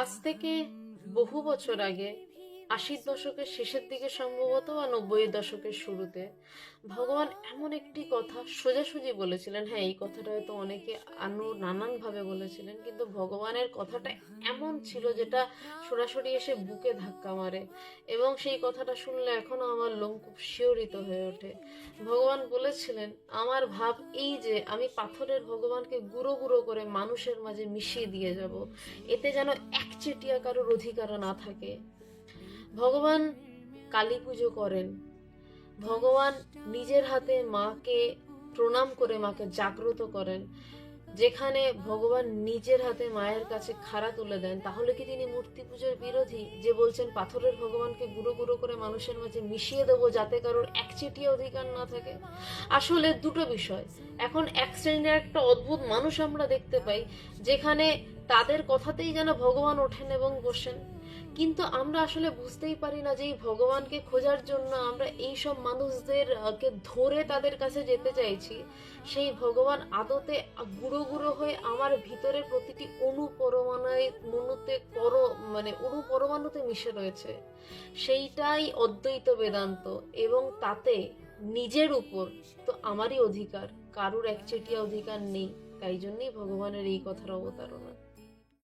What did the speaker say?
আজ থেকে বহু বছর আগে, ৮০ দশকের শেষের দিকে সম্ভবত বা ৯০-এর দশকের শুরুতে, ভগবান এমন একটি কথা সোজাসুজি বলেছিলেন। হ্যাঁ, এই কথাটা হয়তো অনেকে নানানভাবে বলেছিলেন, কিন্তু ভগবানের কথাটা এমন ছিল যেটা সরাসরি এসে বুকে ধাক্কা মারে, এবং সেই কথাটা শুনলে এখনো আমার লোম খুব শিহরিত হয়ে ওঠে। ভগবান বলেছিলেন, আমার ভাব এই যে আমি পাথরের ভগবানকে গুঁড়ো গুঁড়ো করে মানুষের মাঝে মিশিয়ে দিয়ে যাব, এতে যেন একচেটিয়া কারোর অধিকার না থাকে। ভগবান কালী পুজো করেন, ভগবান নিজের হাতে মাকে প্রণাম করে মাকে জাগ্রত করেন। যেখানে ভগবান নিজের হাতে মায়ের কাছে খাড়া তুলে দেন, তাহলে কি তিনি মূর্তি পুজোর বিরোধী, যে বলছেন পাথরের ভগবানকে গুঁড়ো গুঁড়ো করে মানুষের মাঝে মিশিয়ে দেবো যাতে কারোর একচেটিয়া অধিকার না থাকে? আসলে দুটো বিষয়। এখন এক শ্রেণীর একটা অদ্ভুত মানুষ আমরা দেখতে পাই, যেখানে তাদের কথাতেই যেন ভগবান ওঠেন এবং বসেন, কিন্তু আমরা আসলে বুঝতেই পারি না যে এই ভগবানকে খোঁজার জন্য আমরা এই সব মানুষদের কে ধরে তাদের কাছে যেতে চাইছি। সেই ভগবান আদতে গুঁড়ো গুঁড়ো হয়ে আমার ভিতরে প্রতিটি অণু পরমাণুতে মিশে রয়েছে। সেইটাই অদ্বৈত বেদান্ত, এবং তাতে নিজের উপর তো আমারই অধিকার, কারুর একচেটিয়া অধিকার নেই। তাই জন্যই ভগবানের এই কথার অবতারণা।